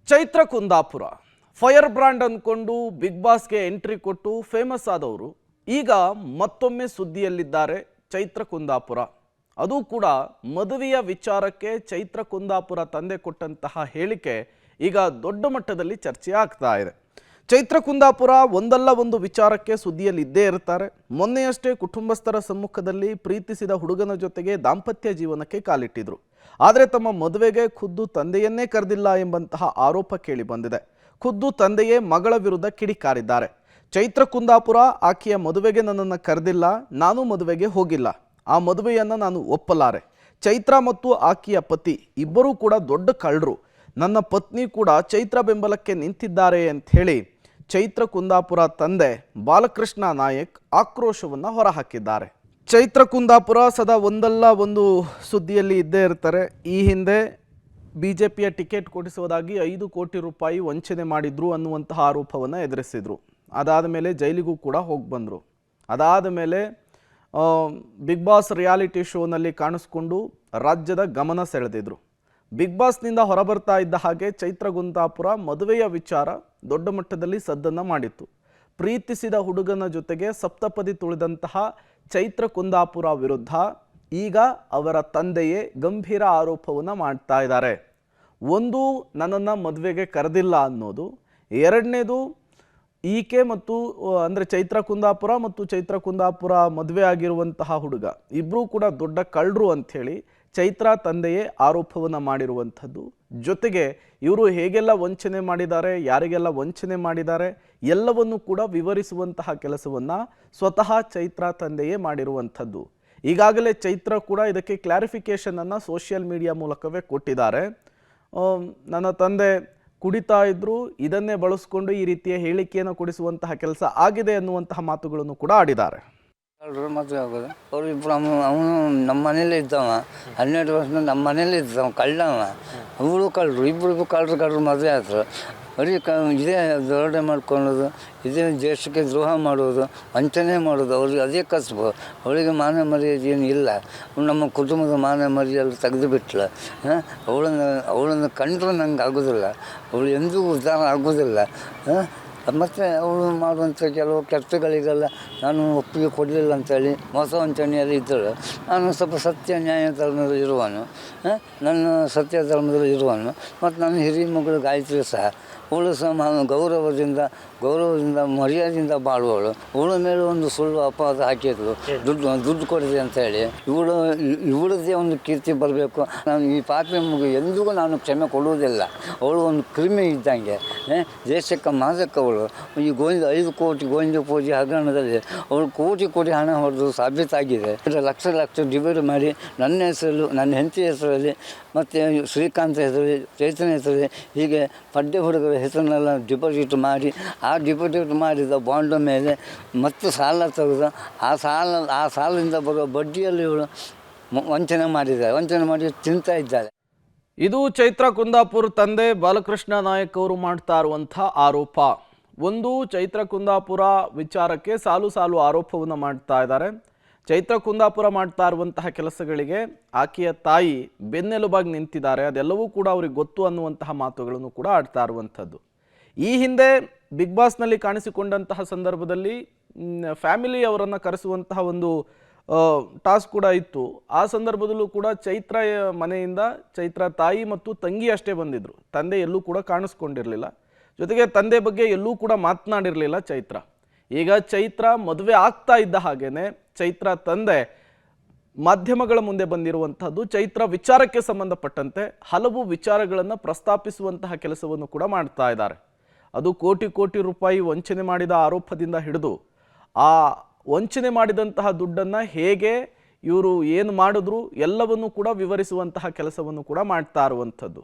Chaitra Kundapura fire brand ಅಂದ್ಕೊಂಡು big ಬಾಸ್ಗೆ entry ಕೊಟ್ಟು famous ಆದವರು ಈಗ ಮತ್ತೊಮ್ಮೆ ಸುದ್ದಿಯಲ್ಲಿದ್ದಾರೆ. ಚೈತ್ರ ಕುಂದಾಪುರ ಅದು ಕೂಡ ಮದುವೆಯ ವಿಚಾರಕ್ಕೆ ಚೈತ್ರ ಕುಂದಾಪುರ ತಂದೆ ಕೊಟ್ಟಂತಹ ಹೇಳಿಕೆ ಈಗ ದೊಡ್ಡ ಮಟ್ಟದಲ್ಲಿ ಚರ್ಚೆ ಆಗ್ತಾ ಇದೆ. ಚೈತ್ರ ಕುಂದಾಪುರ ಒಂದಲ್ಲ ಒಂದು ವಿಚಾರಕ್ಕೆ ಸುದ್ದಿಯಲ್ಲಿ ಇದ್ದೇ ಇರ್ತಾರೆ. ಮೊನ್ನೆಯಷ್ಟೇ ಕುಟುಂಬಸ್ಥರ ಸಮ್ಮುಖದಲ್ಲಿ ಪ್ರೀತಿಸಿದ ಹುಡುಗನ ಜೊತೆಗೆ ದಾಂಪತ್ಯ ಜೀವನಕ್ಕೆ ಕಾಲಿಟ್ಟಿದ್ರು. ಆದರೆ ತಮ್ಮ ಮದುವೆಗೆ ಖುದ್ದು ತಂದೆಯನ್ನೇ ಕರೆದಿಲ್ಲ ಎಂಬಂತಹ ಆರೋಪ ಕೇಳಿ ಬಂದಿದೆ. ಖುದ್ದು ತಂದೆಯೇ ಮಗಳ ವಿರುದ್ಧ ಕಿಡಿಕಾರಿದ್ದಾರೆ. ಚೈತ್ರ ಕುಂದಾಪುರ ಆಕೆಯ ಮದುವೆಗೆ ನನ್ನನ್ನು ಕರೆದಿಲ್ಲ, ನಾನು ಮದುವೆಗೆ ಹೋಗಿಲ್ಲ, ಆ ಮದುವೆಯನ್ನು ನಾನು ಒಪ್ಪಲಾರೆ. ಚೈತ್ರ ಮತ್ತು ಆಕೆಯ ಪತಿ ಇಬ್ಬರೂ ಕೂಡ ದೊಡ್ಡ ಕಳ್ಳರು. ನನ್ನ ಪತ್ನಿ ಕೂಡ ಚೈತ್ರ ಬೆಂಬಲಕ್ಕೆ ನಿಂತಿದ್ದಾರೆ ಅಂತ ಹೇಳಿ ಚೈತ್ರ ಕುಂದಾಪುರ ತಂದೆ ಬಾಲಕೃಷ್ಣ ನಾಯಕ್ ಆಕ್ರೋಶವನ್ನು ಹೊರಹಾಕಿದ್ದಾರೆ. ಚೈತ್ರ ಕುಂದಾಪುರ ಸದಾ ಒಂದಲ್ಲ ಒಂದು ಸುದ್ದಿಯಲ್ಲಿ ಇದ್ದೇ ಇರ್ತಾರೆ. ಈ ಹಿಂದೆ ಬಿಜೆಪಿಯ ಟಿಕೆಟ್ ಕೊಡಿಸುವುದಾಗಿ 5 ಕೋಟಿ ರೂಪಾಯಿ ವಂಚನೆ ಮಾಡಿದ್ರು ಅನ್ನುವಂತಹ ಆರೋಪವನ್ನು ಎದುರಿಸಿದ್ರು. ಅದಾದ ಮೇಲೆ ಜೈಲಿಗೂ ಕೂಡ ಹೋಗಿ ಬಂದರು. ಅದಾದ ಮೇಲೆ ಬಿಗ್ ಬಾಸ್ ರಿಯಾಲಿಟಿ ಶೋನಲ್ಲಿ ಕಾಣಿಸ್ಕೊಂಡು ರಾಜ್ಯದ ಗಮನ ಸೆಳೆದಿದ್ರು. ಬಿಗ್ ಬಾಸ್ನಿಂದ ಹೊರಬರ್ತಾ ಇದ್ದ ಹಾಗೆ ಚೈತ್ರ ಕುಂದಾಪುರ ಮದುವೆಯ ವಿಚಾರ ದೊಡ್ಡ ಮಟ್ಟದಲ್ಲಿ ಸದ್ದನ್ನು ಮಾಡಿತ್ತು. ಪ್ರೀತಿಸಿದ ಹುಡುಗನ ಜೊತೆಗೆ ಸಪ್ತಪದಿ ತುಳಿದಂತಹ ಚೈತ್ರ ಕುಂದಾಪುರ ವಿರುದ್ಧ ಈಗ ಅವರ ತಂದೆಯೇ ಗಂಭೀರ ಆರೋಪವನ್ನು ಮಾಡ್ತಾ ಇದ್ದಾರೆ. ಒಂದು, ನನ್ನನ್ನು ಮದುವೆಗೆ ಕರೆದಿಲ್ಲ ಅನ್ನೋದು. ಎರಡನೇದು, ಈಕೆ ಮತ್ತು ಅಂದರೆ ಚೈತ್ರ ಕುಂದಾಪುರ ಮತ್ತು ಚೈತ್ರ ಕುಂದಾಪುರ ಮದುವೆ ಆಗಿರುವಂತಹ ಹುಡುಗ ಇಬ್ಬರೂ ಕೂಡ ದೊಡ್ಡ ಕಳ್ಳರು ಅಂಥೇಳಿ ಚೈತ್ರ ತಂದೆಯೇ ಆರೋಪವನ್ನು ಮಾಡಿರುವಂಥದ್ದು. ಜೊತೆಗೆ ಇವರು ಹೇಗೆಲ್ಲ ವಂಚನೆ ಮಾಡಿದ್ದಾರೆ, ಯಾರಿಗೆಲ್ಲ ವಂಚನೆ ಮಾಡಿದ್ದಾರೆ ಎಲ್ಲವನ್ನು ಕೂಡ ವಿವರಿಸುವಂತಹ ಕೆಲಸವನ್ನು ಸ್ವತಃ ಚೈತ್ರ ತಂದೆಯೇ ಮಾಡಿರುವಂಥದ್ದು. ಈಗಾಗಲೇ ಚೈತ್ರ ಕೂಡ ಇದಕ್ಕೆ ಕ್ಲಾರಿಫಿಕೇಷನನ್ನು ಸೋಷಿಯಲ್ ಮೀಡಿಯಾ ಮೂಲಕವೇ ಕೊಟ್ಟಿದ್ದಾರೆ. ನನ್ನ ತಂದೆ ಕುಡಿತಾ ಇದ್ರು, ಇದನ್ನೇ ಬಳಸ್ಕೊಂಡು ಈ ರೀತಿಯ ಹೇಳಿಕೆಯನ್ನು ಕೊಡಿಸುವಂತಹ ಕೆಲಸ ಆಗಿದೆ ಅನ್ನುವಂತಹ ಮಾತುಗಳನ್ನು ಕೂಡ ಆಡಿದ್ದಾರೆ. ಕಳ್ಳರು ಮದುವೆ ಆಗೋದು ಅವ್ರು ಇಬ್ಬರು ಅವನು ನಮ್ಮ ಮನೇಲೇ ಇದ್ದವ, 12 ವರ್ಷದಿಂದ ನಮ್ಮ ಮನೇಲೇ ಇದ್ದವ, ಕಳ್ಳವ. ಅವಳು ಕಳ್ಳರು, ಇಬ್ಬರಿಗೂ ಕಳ್ಳರು ಮದುವೆ ಆದರು. ಬರೀ ಇದೇ ದರೋಡೆ ಮಾಡ್ಕೊಳ್ಳೋದು, ಇದೇ ದೇಶಕ್ಕೆ ದ್ರೋಹ ಮಾಡೋದು, ವಂಚನೆ ಮಾಡೋದು ಅವ್ರಿಗೆ ಅದೇ ಕಸಬು. ಅವಳಿಗೆ ಮಾನ ಮರ್ಯಾದೆ ಏನು ಇಲ್ಲ. ನಮ್ಮ ಕುಟುಂಬದ ಮಾನ ಮರ್ಯಾದೆ ತೆಗೆದು ಬಿಟ್ಲ. ಅವಳನ್ನು ಕಂಡ್ರೆ ನಂಗೆ ಆಗೋದಿಲ್ಲ, ಅವಳು ಎಂದೂ ಉದ್ಧಾರ ಆಗೋದಿಲ್ಲ. ಮತ್ತು ಅವಳು ಮಾಡುವಂಥ ಕೆಲವು ಕೆಲಸಗಳಿಗೆಲ್ಲ ನಾನು ಒಪ್ಪಿಗೆ ಕೊಡಲಿಲ್ಲ ಅಂತೇಳಿ ಮೋಸ ವಂಚನೆಯಲ್ಲಿ ಇದ್ದಳು. ನಾನು ಸ್ವಲ್ಪ ಸತ್ಯ ನ್ಯಾಯ ಧರ್ಮದಲ್ಲಿ ಇರುವನು, ನನ್ನ ಸತ್ಯ ಧರ್ಮದಲ್ಲಿ ಇರುವನು. ಮತ್ತು ನನ್ನ ಹಿರಿಯ ಮಗಳು ಗಾಯತ್ರಿ ಸಹ, ಅವಳು ಸಹ ಗೌರವದಿಂದ ಮರ್ಯಾದೆಯಿಂದ ಬಾಳುವಳು. ಅವಳ ಮೇಲೆ ಒಂದು ಸುಳ್ಳು ಅಪವಾದ ಹಾಕಿದ್ಳು, ದುಡ್ಡು ಕೊಡಿದೆ ಅಂತೇಳಿ. ಇವಳದ್ದೇ ಒಂದು ಕೀರ್ತಿ ಬರಬೇಕು. ನಾನು ಈ ಪಾಪಿ ಮಗು ಎಂದಿಗೂ ನಾನು ಕ್ಷಮೆ ಕೊಡುವುದಿಲ್ಲ. ಅವಳು ಒಂದು ಕ್ರಿಮಿ ಇದ್ದಂಗೆ, ದೇಶಕ್ಕೆ ಮಾದಕ್ಕೆ ಅವಳು. ಈ 5 ಕೋಟಿ ಗೋವಿಂದ ಪೂಜೆ ಹಗರಣದಲ್ಲಿ ಅವಳು ಕೋಟಿ ಹಣ ಹೊಡೆದು ಸಾಬೀತಾಗಿದೆ. ಲಕ್ಷ ಡಿವೈಡ್ ಮಾಡಿ ನನ್ನ ಹೆಸರಲ್ಲಿ, ನನ್ನ ಹೆಂಡತಿ ಹೆಸರಲ್ಲಿ ಮತ್ತು ಶ್ರೀಕಾಂತ್ ಹೆಸರಲ್ಲಿ, ಚೈತನ್ಯ ಹೆಸರಲ್ಲಿ, ಹೀಗೆ ಪಡ್ಡೆ ಹುಡುಗರ ಹೆಸರನ್ನೆಲ್ಲ ಡಿಪಾಸಿಟ್ ಮಾಡಿ, ಆ ಡಿಪಾಸಿಟ್ ಮಾಡಿದ ಬಾಂಡ್ ಮೇಲೆ ಮತ್ತು ಸಾಲ ತೆಗೆದು ಆ ಸಾಲದಿಂದ ಬರುವ ಬಡ್ಡಿಯಲ್ಲಿ ಇವಳು ವಂಚನೆ ಮಾಡಿ ತಿಂತಾ ಇದ್ದಾರೆ. ಇದು ಚೈತ್ರ ಕುಂದಾಪುರ ತಂದೆ ಬಾಲಕೃಷ್ಣ ನಾಯಕ್ ಅವರು ಮಾಡ್ತಾ ಇರುವಂಥ ಆರೋಪ. ಒಂದು, ಚೈತ್ರ ಕುಂದಾಪುರ ವಿಚಾರಕ್ಕೆ ಸಾಲು ಆರೋಪವನ್ನು ಮಾಡ್ತಾ ಇದ್ದಾರೆ. ಚೈತ್ರ ಕುಂದಾಪುರ ಮಾಡ್ತಾ ಇರುವಂತಹ ಕೆಲಸಗಳಿಗೆ ಆಕೆಯ ತಾಯಿ ಬೆನ್ನೆಲುಬಾಗಿ ನಿಂತಿದ್ದಾರೆ, ಅದೆಲ್ಲವೂ ಕೂಡ ಅವ್ರಿಗೆ ಗೊತ್ತು ಅನ್ನುವಂತಹ ಮಾತುಗಳನ್ನು ಕೂಡ ಆಡ್ತಾ ಇರುವಂಥದ್ದು. ಈ ಹಿಂದೆ ಬಿಗ್ ಬಾಸ್ನಲ್ಲಿ ಕಾಣಿಸಿಕೊಂಡಂತಹ ಸಂದರ್ಭದಲ್ಲಿ ಫ್ಯಾಮಿಲಿ ಅವರನ್ನು ಕರೆಸುವಂತಹ ಒಂದು ಟಾಸ್ಕ್ ಕೂಡ ಇತ್ತು. ಆ ಸಂದರ್ಭದಲ್ಲೂ ಕೂಡ ಚೈತ್ರ ಮನೆಯಿಂದ ಚೈತ್ರ ತಾಯಿ ಮತ್ತು ತಂಗಿ ಅಷ್ಟೇ ಬಂದಿದ್ರು. ತಂದೆ ಎಲ್ಲೂ ಕೂಡ ಕಾಣಿಸ್ಕೊಂಡಿರಲಿಲ್ಲ. ಜೊತೆಗೆ ತಂದೆ ಬಗ್ಗೆ ಎಲ್ಲೂ ಕೂಡ ಮಾತನಾಡಿರಲಿಲ್ಲ ಚೈತ್ರ. ಈಗ ಚೈತ್ರ ಮದುವೆ ಆಗ್ತಾ ಇದ್ದ ಹಾಗೇನೆ ಚೈತ್ರ ತಂದೆ ಮಾಧ್ಯಮಗಳ ಮುಂದೆ ಬಂದಿರುವಂತಹದ್ದು. ಚೈತ್ರ ವಿಚಾರಕ್ಕೆ ಸಂಬಂಧಪಟ್ಟಂತೆ ಹಲವು ವಿಚಾರಗಳನ್ನು ಪ್ರಸ್ತಾಪಿಸುವಂತಹ ಕೆಲಸವನ್ನು ಕೂಡ ಮಾಡ್ತಾ ಇದ್ದಾರೆ. ಅದು ಕೋಟಿ ರೂಪಾಯಿ ವಂಚನೆ ಮಾಡಿದ ಆರೋಪದಿಂದ ಹಿಡಿದು ಆ ವಂಚನೆ ಮಾಡಿದಂತಹ ದುಡ್ಡನ್ನು ಹೇಗೆ ಇವರು ಏನು ಮಾಡಿದ್ರು ಎಲ್ಲವನ್ನು ಕೂಡ ವಿವರಿಸುವಂತಹ ಕೆಲಸವನ್ನು ಕೂಡ ಮಾಡ್ತಾ ಇರುವಂಥದ್ದು.